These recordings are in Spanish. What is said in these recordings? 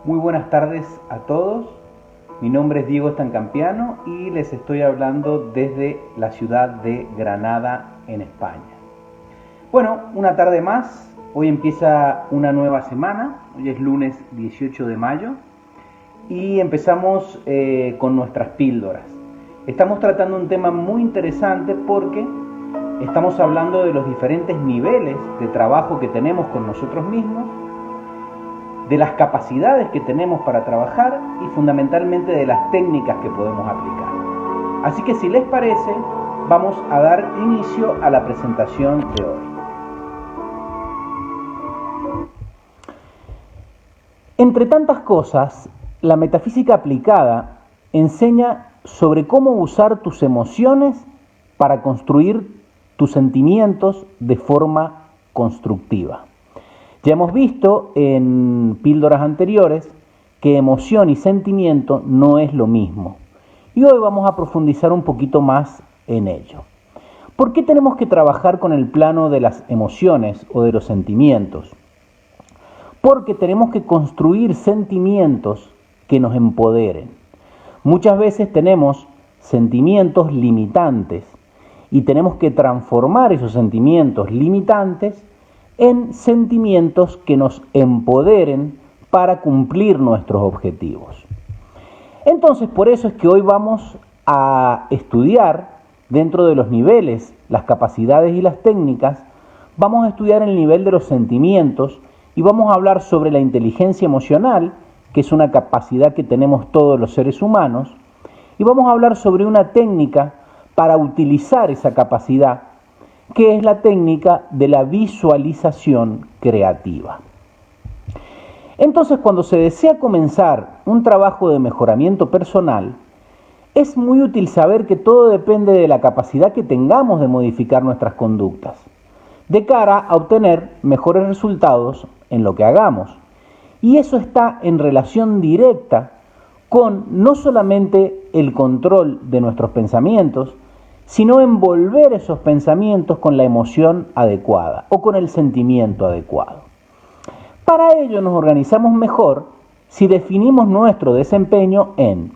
Muy buenas tardes a todos. Mi nombre es Diego Estancampiano y les estoy hablando desde la ciudad de Granada, en España. Bueno, una tarde más. Hoy empieza una nueva semana. Hoy es lunes 18 de mayo y empezamos con nuestras píldoras. Estamos tratando un tema muy interesante porque estamos hablando de los diferentes niveles de trabajo que tenemos con nosotros mismos, de las capacidades que tenemos para trabajar y fundamentalmente de las técnicas que podemos aplicar. Así que si les parece, vamos a dar inicio a la presentación de hoy. Entre tantas cosas, la metafísica aplicada enseña sobre cómo usar tus emociones para construir tus sentimientos de forma constructiva. Ya hemos visto en píldoras anteriores que emoción y sentimiento no es lo mismo. Y hoy vamos a profundizar un poquito más en ello. ¿Por qué tenemos que trabajar con el plano de las emociones o de los sentimientos? Porque tenemos que construir sentimientos que nos empoderen. Muchas veces tenemos sentimientos limitantes y tenemos que transformar esos sentimientos limitantes en sentimientos que nos empoderen para cumplir nuestros objetivos. Entonces, por eso es que hoy vamos a estudiar dentro de los niveles, las capacidades y las técnicas, vamos a estudiar el nivel de los sentimientos y vamos a hablar sobre la inteligencia emocional, que es una capacidad que tenemos todos los seres humanos, y vamos a hablar sobre una técnica para utilizar esa capacidad, que es la técnica de la visualización creativa. Entonces, cuando se desea comenzar un trabajo de mejoramiento personal, es muy útil saber que todo depende de la capacidad que tengamos de modificar nuestras conductas, de cara a obtener mejores resultados en lo que hagamos. Y eso está en relación directa con no solamente el control de nuestros pensamientos, sino envolver esos pensamientos con la emoción adecuada o con el sentimiento adecuado. Para ello nos organizamos mejor si definimos nuestro desempeño en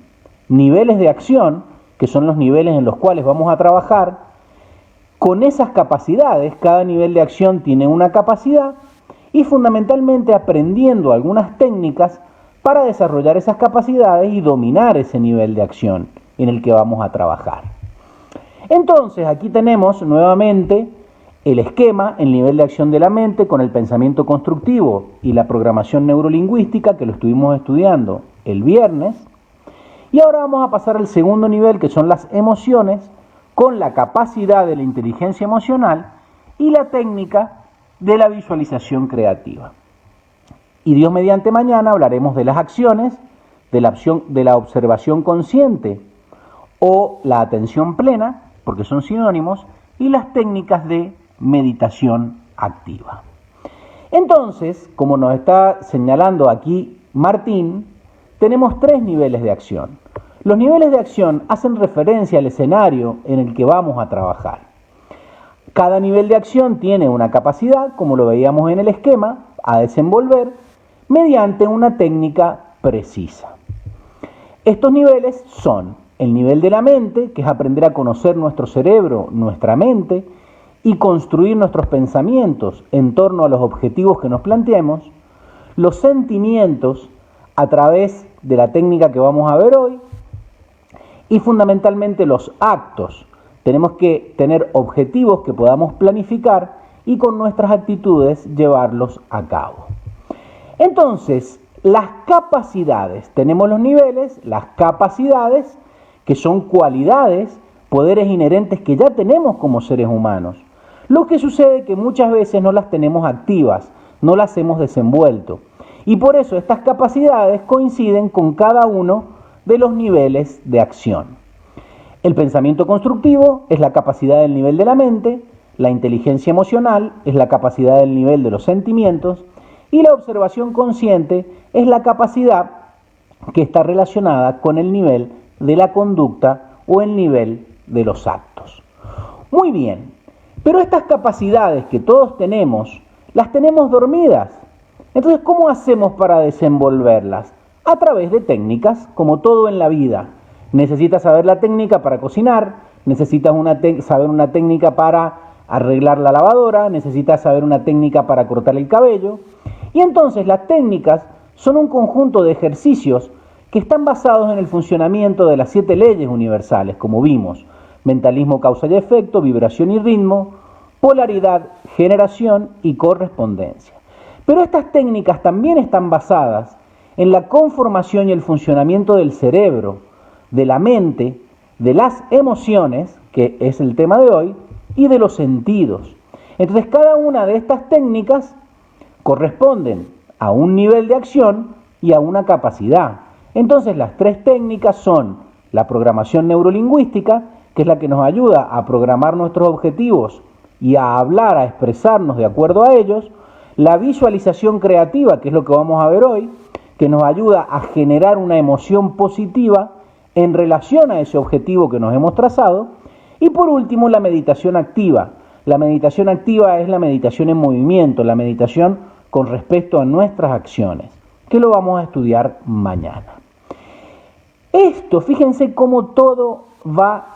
niveles de acción, que son los niveles en los cuales vamos a trabajar. Con esas capacidades, cada nivel de acción tiene una capacidad y fundamentalmente aprendiendo algunas técnicas para desarrollar esas capacidades y dominar ese nivel de acción en el que vamos a trabajar. Entonces, aquí tenemos nuevamente el esquema, el nivel de acción de la mente con el pensamiento constructivo y la programación neurolingüística, que lo estuvimos estudiando el viernes. Y ahora vamos a pasar al segundo nivel, que son las emociones, con la capacidad de la inteligencia emocional y la técnica de la visualización creativa. Y Dios mediante mañana hablaremos de las acciones, de la observación consciente o la atención plena, porque son sinónimos, y las técnicas de meditación activa. Entonces, como nos está señalando aquí Martín, tenemos 3 niveles de acción. Los niveles de acción hacen referencia al escenario en el que vamos a trabajar. Cada nivel de acción tiene una capacidad, como lo veíamos en el esquema, a desenvolver mediante una técnica precisa. Estos niveles son el nivel de la mente, que es aprender a conocer nuestro cerebro, nuestra mente, y construir nuestros pensamientos en torno a los objetivos que nos planteemos. Los sentimientos, a través de la técnica que vamos a ver hoy, y fundamentalmente los actos. Tenemos que tener objetivos que podamos planificar y con nuestras actitudes llevarlos a cabo. Entonces, las capacidades, tenemos los niveles, las capacidades, que son cualidades, poderes inherentes que ya tenemos como seres humanos. Lo que sucede es que muchas veces no las tenemos activas, no las hemos desenvuelto. Y por eso estas capacidades coinciden con cada uno de los niveles de acción. El pensamiento constructivo es la capacidad del nivel de la mente, la inteligencia emocional es la capacidad del nivel de los sentimientos y la observación consciente es la capacidad que está relacionada con el nivel de la conducta o el nivel de los actos. Muy bien, pero estas capacidades que todos tenemos, las tenemos dormidas. Entonces, ¿cómo hacemos para desenvolverlas? A través de técnicas, como todo en la vida. Necesitas saber la técnica para cocinar, necesitas saber una técnica para arreglar la lavadora, necesitas saber una técnica para cortar el cabello. Y entonces las técnicas son un conjunto de ejercicios que están basados en el funcionamiento de las 7 leyes universales, como vimos: mentalismo, causa y efecto, vibración y ritmo, polaridad, generación y correspondencia. Pero estas técnicas también están basadas en la conformación y el funcionamiento del cerebro, de la mente, de las emociones, que es el tema de hoy, y de los sentidos. Entonces, cada una de estas técnicas corresponden a un nivel de acción y a una capacidad. Entonces, las 3 técnicas son la programación neurolingüística, que es la que nos ayuda a programar nuestros objetivos y a hablar, a expresarnos de acuerdo a ellos; la visualización creativa, que es lo que vamos a ver hoy, que nos ayuda a generar una emoción positiva en relación a ese objetivo que nos hemos trazado; y por último, la meditación activa. La meditación activa es la meditación en movimiento, la meditación con respecto a nuestras acciones, que lo vamos a estudiar mañana. Esto, fíjense cómo todo va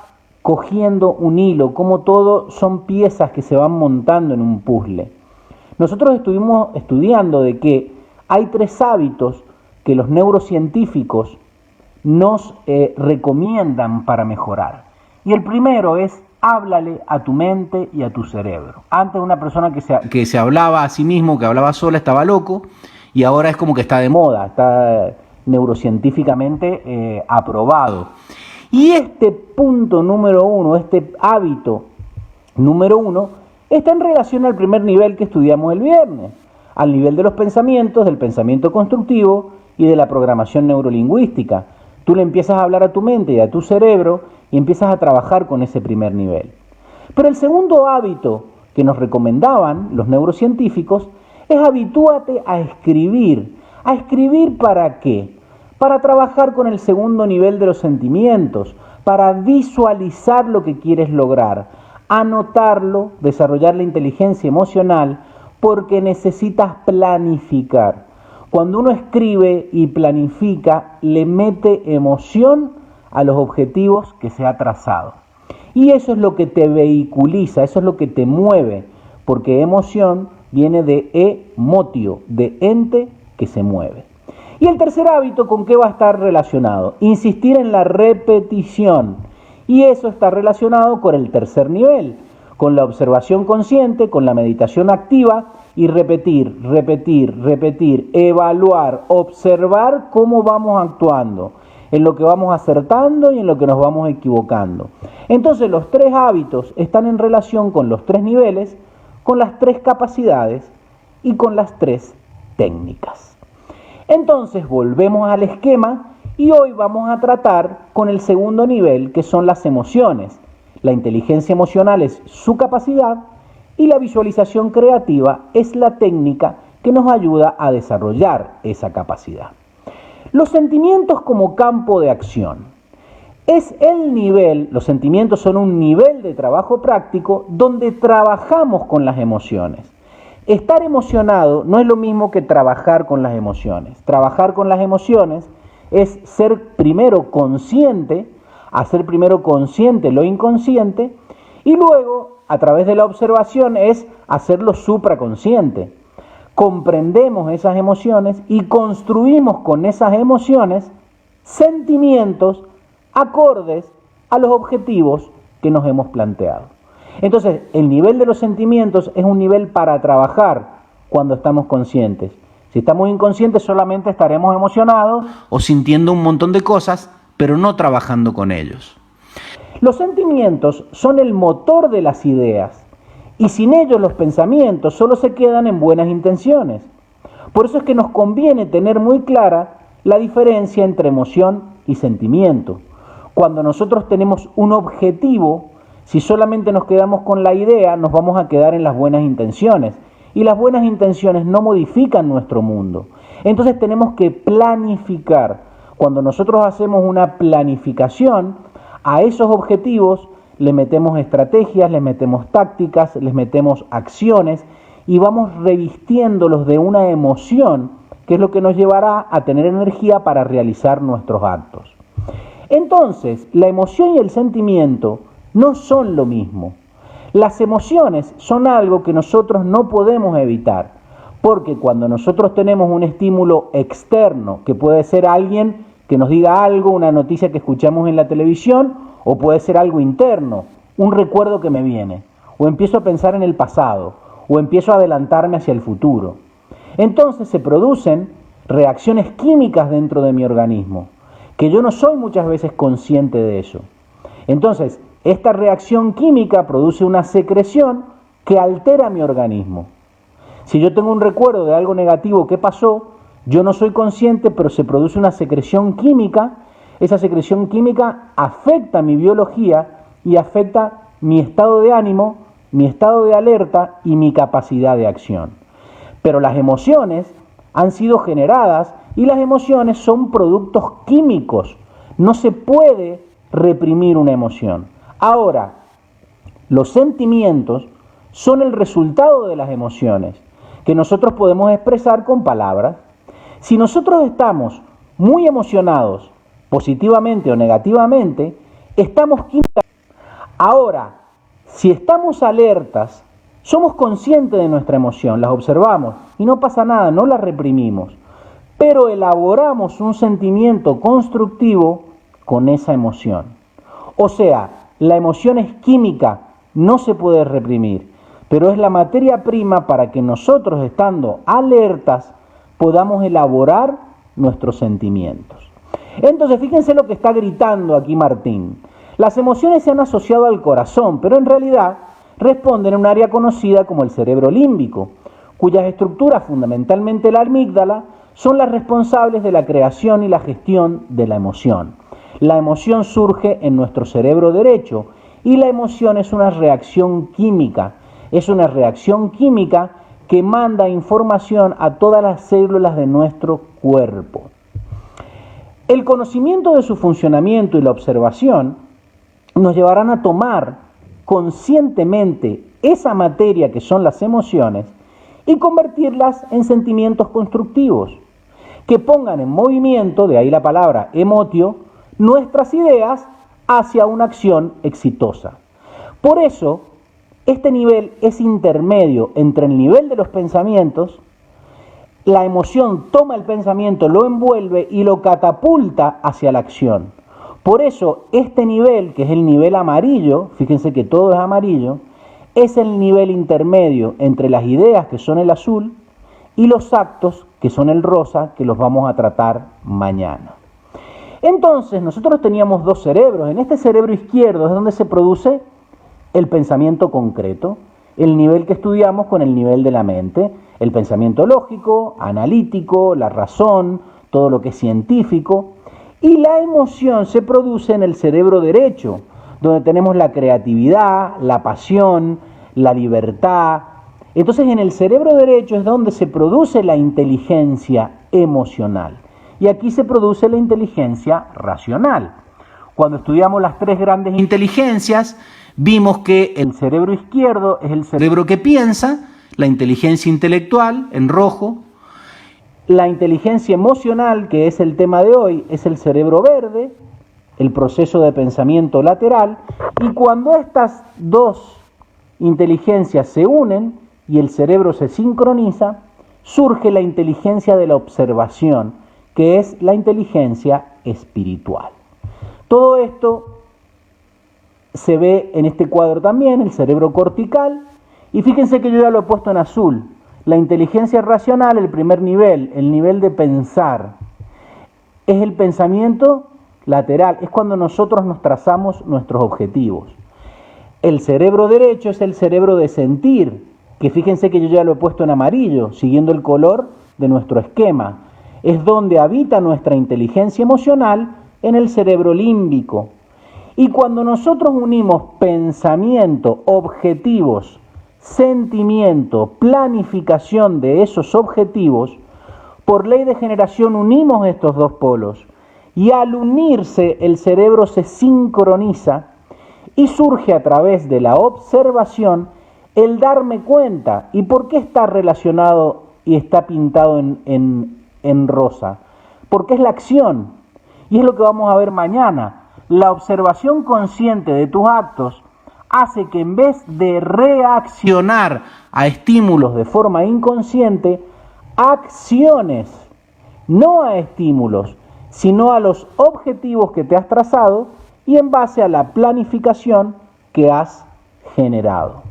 cogiendo un hilo, cómo todo son piezas que se van montando en un puzzle. Nosotros estuvimos estudiando de que hay 3 hábitos que los neurocientíficos nos recomiendan para mejorar. Y el primero es: háblale a tu mente y a tu cerebro. Antes, una persona que se hablaba a sí mismo, que hablaba sola, estaba loco, y ahora es como que está de moda, está neurocientíficamente aprobado. Y este punto número 1, este hábito número 1, está en relación al primer nivel que estudiamos el viernes, al nivel de los pensamientos, del pensamiento constructivo y de la programación neurolingüística. Tú le empiezas a hablar a tu mente y a tu cerebro y empiezas a trabajar con ese primer nivel. Pero el segundo hábito que nos recomendaban los neurocientíficos es: habitúate a escribir. ¿A escribir para qué? Para trabajar con el segundo nivel de los sentimientos, para visualizar lo que quieres lograr, anotarlo, desarrollar la inteligencia emocional, porque necesitas planificar. Cuando uno escribe y planifica, le mete emoción a los objetivos que se ha trazado. Y eso es lo que te vehiculiza, eso es lo que te mueve, porque emoción viene de emotio, de ente que se mueve. Y el tercer hábito, ¿con qué va a estar relacionado? Insistir en la repetición. Y eso está relacionado con el tercer nivel, con la observación consciente, con la meditación activa, y repetir, repetir, repetir, evaluar, observar cómo vamos actuando, en lo que vamos acertando y en lo que nos vamos equivocando. Entonces, los 3 hábitos están en relación con los 3 niveles, con las 3 capacidades y con las 3 técnicas. Entonces, volvemos al esquema y hoy vamos a tratar con el segundo nivel, que son las emociones. La inteligencia emocional es su capacidad y la visualización creativa es la técnica que nos ayuda a desarrollar esa capacidad. Los sentimientos como campo de acción. Es el nivel, los sentimientos son un nivel de trabajo práctico donde trabajamos con las emociones. Estar emocionado no es lo mismo que trabajar con las emociones. Trabajar con las emociones es ser primero consciente, hacer primero consciente lo inconsciente, y luego, a través de la observación, es hacerlo supraconsciente. Comprendemos esas emociones y construimos con esas emociones sentimientos acordes a los objetivos que nos hemos planteado. Entonces, el nivel de los sentimientos es un nivel para trabajar cuando estamos conscientes. Si estamos inconscientes, solamente estaremos emocionados o sintiendo un montón de cosas, pero no trabajando con ellos. Los sentimientos son el motor de las ideas, y sin ellos los pensamientos solo se quedan en buenas intenciones. Por eso es que nos conviene tener muy clara la diferencia entre emoción y sentimiento. Cuando nosotros tenemos un objetivo, si solamente nos quedamos con la idea, nos vamos a quedar en las buenas intenciones. Y las buenas intenciones no modifican nuestro mundo. Entonces tenemos que planificar. Cuando nosotros hacemos una planificación, a esos objetivos le metemos estrategias, les metemos tácticas, les metemos acciones, y vamos revistiéndolos de una emoción, que es lo que nos llevará a tener energía para realizar nuestros actos. Entonces, la emoción y el sentimiento no son lo mismo. Las emociones son algo que nosotros no podemos evitar, porque cuando nosotros tenemos un estímulo externo, que puede ser alguien que nos diga algo, una noticia que escuchamos en la televisión, o puede ser algo interno, un recuerdo que me viene, o empiezo a pensar en el pasado, o empiezo a adelantarme hacia el futuro. Entonces se producen reacciones químicas dentro de mi organismo, que yo no soy muchas veces consciente de eso. Entonces, esta reacción química produce una secreción que altera mi organismo. Si yo tengo un recuerdo de algo negativo que pasó, yo no soy consciente, pero se produce una secreción química. Esa secreción química afecta mi biología y afecta mi estado de ánimo, mi estado de alerta y mi capacidad de acción. Pero las emociones han sido generadas y las emociones son productos químicos. No se puede reprimir una emoción. Ahora, los sentimientos son el resultado de las emociones, que nosotros podemos expresar con palabras. Si nosotros estamos muy emocionados, positivamente o negativamente, estamos químicamente. Ahora, si estamos alertas, somos conscientes de nuestra emoción, las observamos y no pasa nada, no la reprimimos, pero elaboramos un sentimiento constructivo con esa emoción. O sea, la emoción es química, no se puede reprimir, pero es la materia prima para que nosotros, estando alertas, podamos elaborar nuestros sentimientos. Entonces, fíjense lo que está gritando aquí Martín. Las emociones se han asociado al corazón, pero en realidad responden a un área conocida como el cerebro límbico, cuyas estructuras, fundamentalmente la amígdala, son las responsables de la creación y la gestión de la emoción. La emoción surge en nuestro cerebro derecho y la emoción es una reacción química. Es una reacción química que manda información a todas las células de nuestro cuerpo. El conocimiento de su funcionamiento y la observación nos llevarán a tomar conscientemente esa materia que son las emociones y convertirlas en sentimientos constructivos, que pongan en movimiento, de ahí la palabra emotio, nuestras ideas hacia una acción exitosa. Por eso, este nivel es intermedio entre el nivel de los pensamientos. La emoción toma el pensamiento, lo envuelve y lo catapulta hacia la acción. Por eso, este nivel, que es el nivel amarillo, fíjense que todo es amarillo, es el nivel intermedio entre las ideas, que son el azul, y los actos, que son el rosa, que los vamos a tratar mañana. Entonces, nosotros teníamos dos cerebros. En este cerebro izquierdo es donde se produce el pensamiento concreto, el nivel que estudiamos con el nivel de la mente, el pensamiento lógico, analítico, la razón, todo lo que es científico. Y la emoción se produce en el cerebro derecho, donde tenemos la creatividad, la pasión, la libertad. Entonces, en el cerebro derecho es donde se produce la inteligencia emocional. Y aquí se produce la inteligencia racional. Cuando estudiamos las tres grandes inteligencias, vimos que el cerebro izquierdo es el cerebro que piensa, la inteligencia intelectual, en rojo. La inteligencia emocional, que es el tema de hoy, es el cerebro verde, el proceso de pensamiento lateral. Y cuando estas dos inteligencias se unen y el cerebro se sincroniza, surge la inteligencia de la observación, que es la inteligencia espiritual. Todo esto se ve en este cuadro también, el cerebro cortical, y fíjense que yo ya lo he puesto en azul. La inteligencia racional, el primer nivel, el nivel de pensar, es el pensamiento lateral, es cuando nosotros nos trazamos nuestros objetivos. El cerebro derecho es el cerebro de sentir, que fíjense que yo ya lo he puesto en amarillo, siguiendo el color de nuestro esquema. Es donde habita nuestra inteligencia emocional, en el cerebro límbico. Y cuando nosotros unimos pensamiento, objetivos, sentimiento, planificación de esos objetivos, por ley de generación unimos estos dos polos. Y al unirse el cerebro se sincroniza y surge a través de la observación el darme cuenta. ¿Y por qué está relacionado y está pintado en rosa? Porque es la acción. Y es lo que vamos a ver mañana. La observación consciente de tus actos hace que en vez de reaccionar a estímulos de forma inconsciente, acciones, no a estímulos, sino a los objetivos que te has trazado y en base a la planificación que has generado.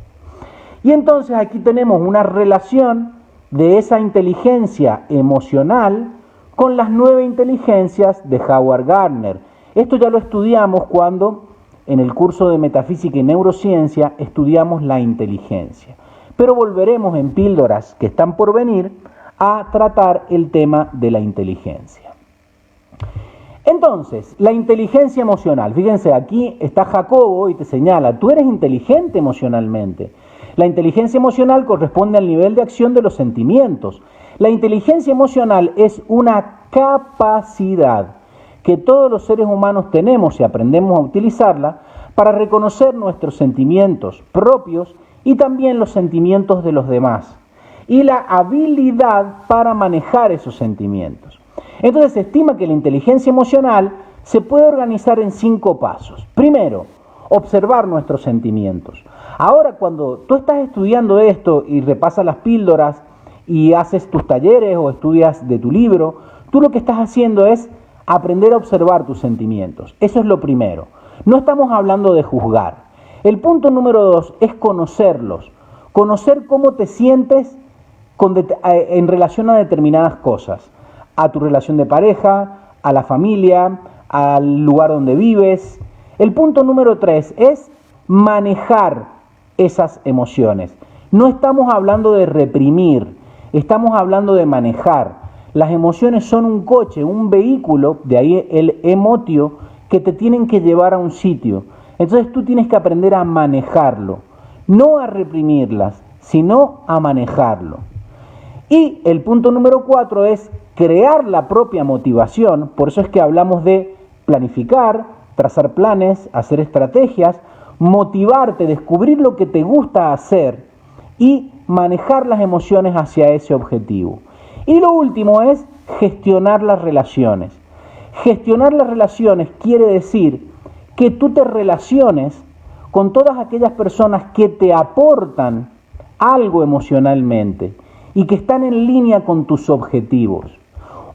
Y entonces aquí tenemos una relación de esa inteligencia emocional con las 9 inteligencias de Howard Gardner. Esto ya lo estudiamos cuando en el curso de Metafísica y Neurociencia estudiamos la inteligencia. Pero volveremos en píldoras que están por venir a tratar el tema de la inteligencia. Entonces, la inteligencia emocional. Fíjense, aquí está Jacobo y te señala, tú eres inteligente emocionalmente. La inteligencia emocional corresponde al nivel de acción de los sentimientos. La inteligencia emocional es una capacidad que todos los seres humanos tenemos si aprendemos a utilizarla para reconocer nuestros sentimientos propios y también los sentimientos de los demás, y la habilidad para manejar esos sentimientos. Entonces se estima que la inteligencia emocional se puede organizar en 5 pasos. Primero, observar nuestros sentimientos. Ahora, cuando tú estás estudiando esto y repasas las píldoras y haces tus talleres o estudias de tu libro, tú lo que estás haciendo es aprender a observar tus sentimientos. Eso es lo primero. No estamos hablando de juzgar. El punto número 2 es conocerlos. Conocer cómo te sientes en relación a determinadas cosas. A tu relación de pareja, a la familia, al lugar donde vives. El punto número 3 es manejar esas emociones. No estamos hablando de reprimir, estamos hablando de manejar. Las emociones son un coche, un vehículo, de ahí el emotio, que te tienen que llevar a un sitio. Entonces tú tienes que aprender a manejarlo, no a reprimirlas, sino a manejarlo. Y el punto número 4 es crear la propia motivación. Por eso es que hablamos de planificar, trazar planes, hacer estrategias, motivarte, descubrir lo que te gusta hacer y manejar las emociones hacia ese objetivo. Y lo último es gestionar las relaciones. Gestionar las relaciones quiere decir que tú te relaciones con todas aquellas personas que te aportan algo emocionalmente y que están en línea con tus objetivos.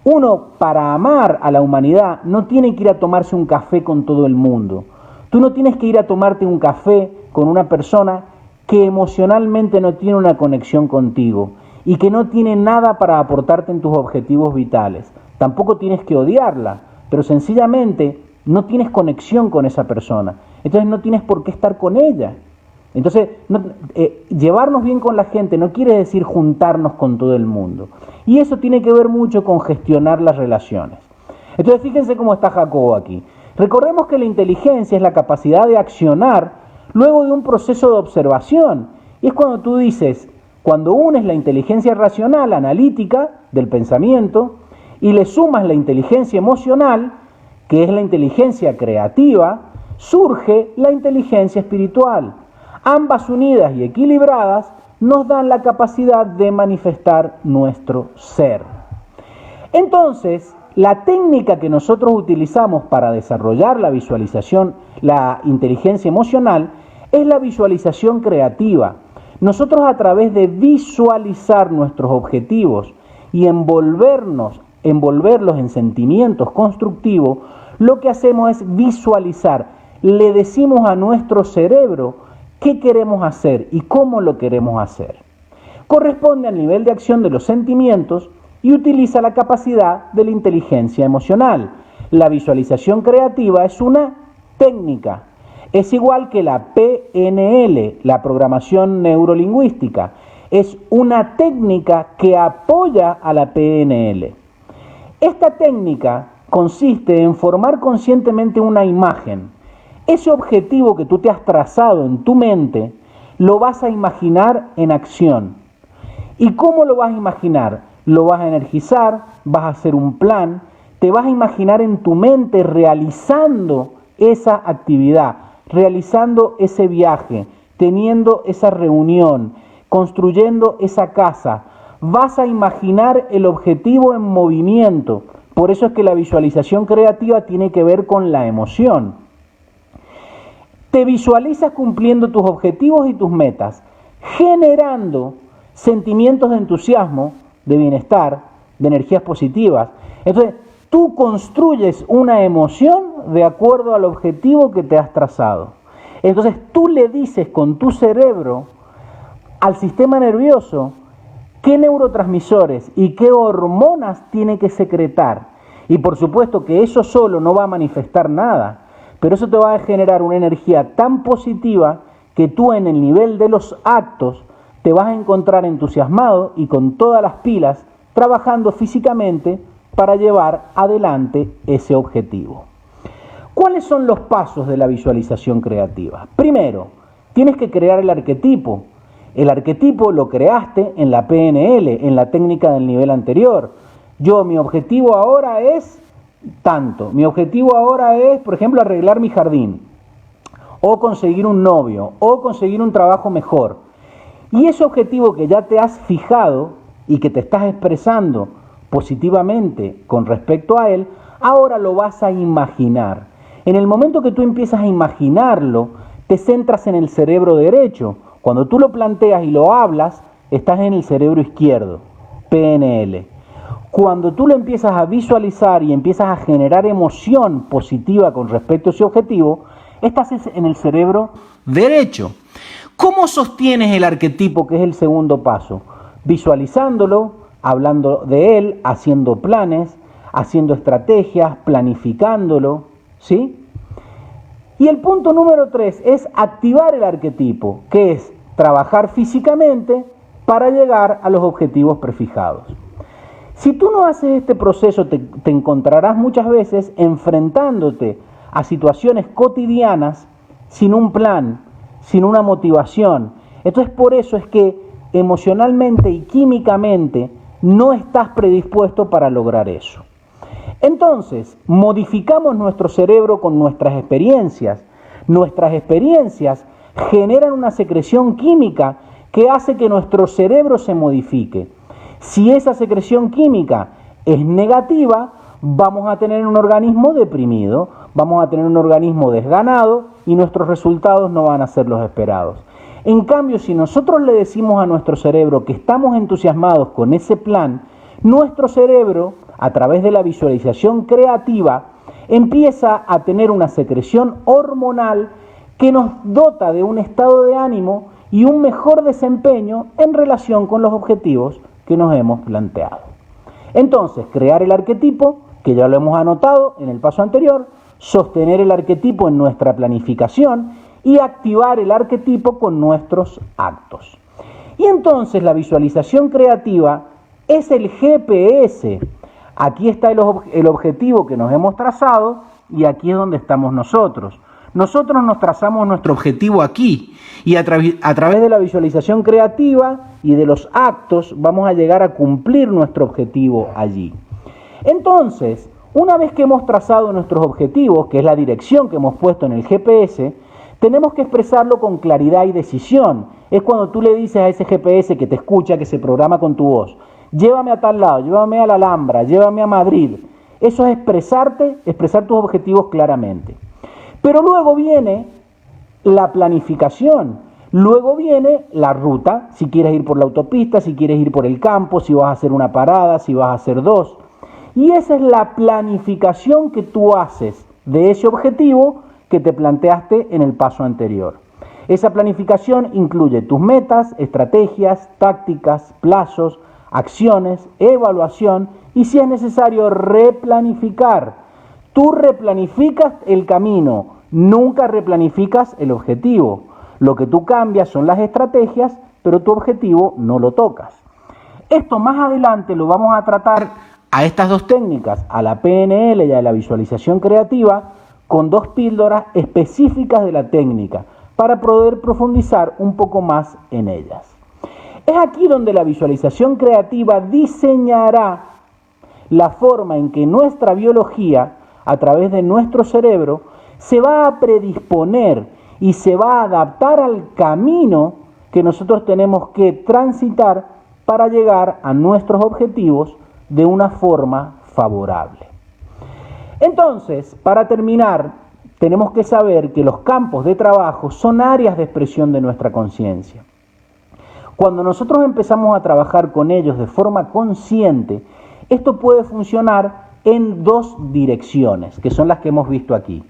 Uno, para amar a la humanidad, no tiene que ir a tomarse un café con todo el mundo. Tú no tienes que ir a tomarte un café con una persona que emocionalmente no tiene una conexión contigo y que no tiene nada para aportarte en tus objetivos vitales. Tampoco tienes que odiarla, pero sencillamente no tienes conexión con esa persona. Entonces no tienes por qué estar con ella. Entonces, llevarnos bien con la gente no quiere decir juntarnos con todo el mundo. Y eso tiene que ver mucho con gestionar las relaciones. Entonces, fíjense cómo está Jacobo aquí. Recordemos que la inteligencia es la capacidad de accionar luego de un proceso de observación. Y es cuando tú dices, cuando unes la inteligencia racional, analítica, del pensamiento, y le sumas la inteligencia emocional, que es la inteligencia creativa, surge la inteligencia espiritual. Ambas unidas y equilibradas nos dan la capacidad de manifestar nuestro ser. Entonces, la técnica que nosotros utilizamos para desarrollar la visualización, la inteligencia emocional, es la visualización creativa. Nosotros a través de visualizar nuestros objetivos y envolverlos en sentimientos constructivos, lo que hacemos es visualizar. Le decimos a nuestro cerebro qué queremos hacer y cómo lo queremos hacer. Corresponde al nivel de acción de los sentimientos y utiliza la capacidad de la inteligencia emocional. La visualización creativa es una técnica. Es igual que la PNL, la programación neurolingüística. Es una técnica que apoya a la PNL. Esta técnica consiste en formar conscientemente una imagen. Ese objetivo que tú te has trazado en tu mente, lo vas a imaginar en acción. ¿Y cómo lo vas a imaginar? Lo vas a energizar, vas a hacer un plan, te vas a imaginar en tu mente realizando esa actividad, realizando ese viaje. teniendo esa reunión, construyendo esa casa. Vas a imaginar el objetivo en movimiento. Por eso es que la visualización creativa tiene que ver con la emoción. Te visualizas cumpliendo tus objetivos y tus metas, generando sentimientos de entusiasmo, de bienestar, de energías positivas. Entonces, tú construyes una emoción de acuerdo al objetivo que te has trazado. Entonces, tú le dices con tu cerebro al sistema nervioso qué neurotransmisores y qué hormonas tiene que secretar. Y por supuesto que eso solo no va a manifestar nada, pero eso te va a generar una energía tan positiva que tú en el nivel de los actos te vas a encontrar entusiasmado y con todas las pilas trabajando físicamente para llevar adelante ese objetivo. ¿Cuáles son los pasos de la visualización creativa? Primero, tienes que crear el arquetipo. El arquetipo lo creaste en la PNL, en la técnica del nivel anterior. Mi objetivo ahora es tanto. Mi objetivo ahora es, por ejemplo, arreglar mi jardín, o conseguir un novio, o conseguir un trabajo mejor. Y ese objetivo que ya te has fijado y que te estás expresando positivamente con respecto a él, ahora lo vas a imaginar. En el momento que tú empiezas a imaginarlo, te centras en el cerebro derecho. Cuando tú lo planteas y lo hablas, estás en el cerebro izquierdo, PNL. Cuando tú lo empiezas a visualizar y empiezas a generar emoción positiva con respecto a ese objetivo, estás en el cerebro derecho. ¿Cómo sostienes el arquetipo, que es el segundo paso? Visualizándolo, hablando de él, haciendo planes, haciendo estrategias, planificándolo, ¿sí? Y el punto número 3 es activar el arquetipo, que es trabajar físicamente para llegar a los objetivos prefijados. Si tú no haces este proceso, te encontrarás muchas veces enfrentándote a situaciones cotidianas sin un plan, sin una motivación. Entonces, por eso es que emocionalmente y químicamente no estás predispuesto para lograr eso. Entonces, modificamos nuestro cerebro con nuestras experiencias. Nuestras experiencias generan una secreción química que hace que nuestro cerebro se modifique. Si esa secreción química es negativa, vamos a tener un organismo deprimido, vamos a tener un organismo desganado y nuestros resultados no van a ser los esperados. En cambio, si nosotros le decimos a nuestro cerebro que estamos entusiasmados con ese plan, nuestro cerebro, a través de la visualización creativa, empieza a tener una secreción hormonal que nos dota de un estado de ánimo y un mejor desempeño en relación con los objetivos que nos hemos planteado. Entonces, crear el arquetipo, que ya lo hemos anotado en el paso anterior, sostener el arquetipo en nuestra planificación y activar el arquetipo con nuestros actos. Y entonces la visualización creativa es el GPS. Aquí está el objetivo que nos hemos trazado y aquí es donde estamos nosotros. Nosotros nos trazamos nuestro objetivo aquí y a través de la visualización creativa y de los actos vamos a llegar a cumplir nuestro objetivo allí. Entonces, una vez que hemos trazado nuestros objetivos, que es la dirección que hemos puesto en el GPS, tenemos que expresarlo con claridad y decisión. Es cuando tú le dices a ese GPS que te escucha, que se programa con tu voz, llévame a tal lado, llévame a la Alhambra, llévame a Madrid. Eso es expresar tus objetivos claramente. Pero luego viene la planificación, luego viene la ruta, si quieres ir por la autopista, si quieres ir por el campo, si vas a hacer una parada, si vas a hacer dos. Y esa es la planificación que tú haces de ese objetivo que te planteaste en el paso anterior. Esa planificación incluye tus metas, estrategias, tácticas, plazos, acciones, evaluación y, si es necesario, replanificar. Tú replanificas el camino, nunca replanificas el objetivo. Lo que tú cambias son las estrategias, pero tu objetivo no lo tocas. Esto más adelante lo vamos a tratar a estas dos técnicas, a la PNL y a la visualización creativa, con dos píldoras específicas de la técnica, para poder profundizar un poco más en ellas. Es aquí donde la visualización creativa diseñará la forma en que nuestra biología, a través de nuestro cerebro, se va a predisponer y se va a adaptar al camino que nosotros tenemos que transitar para llegar a nuestros objetivos de una forma favorable. Entonces, para terminar, tenemos que saber que los campos de trabajo son áreas de expresión de nuestra conciencia. Cuando nosotros empezamos a trabajar con ellos de forma consciente, esto puede funcionar en dos direcciones, que son las que hemos visto aquí.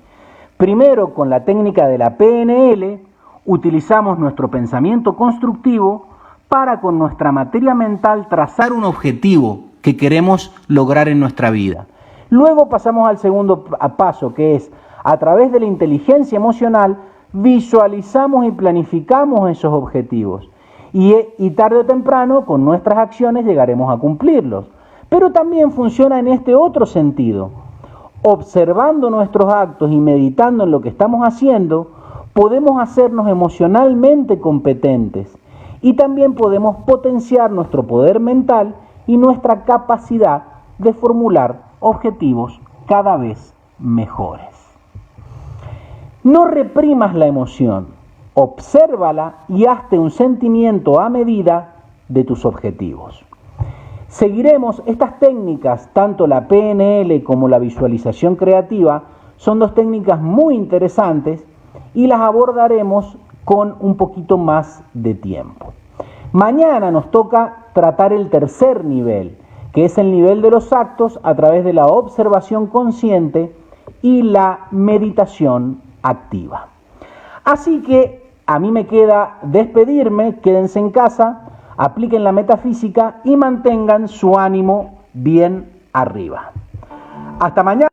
Primero, con la técnica de la PNL, utilizamos nuestro pensamiento constructivo para con nuestra materia mental trazar un objetivo que queremos lograr en nuestra vida. Luego pasamos al segundo paso, que es, a través de la inteligencia emocional, visualizamos y planificamos esos objetivos. Y tarde o temprano, con nuestras acciones, llegaremos a cumplirlos. Pero también funciona en este otro sentido. Observando nuestros actos y meditando en lo que estamos haciendo, podemos hacernos emocionalmente competentes y también podemos potenciar nuestro poder mental y nuestra capacidad de formular objetivos cada vez mejores. No reprimas la emoción, obsérvala y hazte un sentimiento a medida de tus objetivos. Seguiremos estas técnicas, tanto la PNL como la visualización creativa, son dos técnicas muy interesantes y las abordaremos con un poquito más de tiempo. Mañana nos toca tratar el tercer nivel, que es el nivel de los actos a través de la observación consciente y la meditación activa. Así que a mí me queda despedirme, quédense en casa, apliquen la metafísica y mantengan su ánimo bien arriba. Hasta mañana.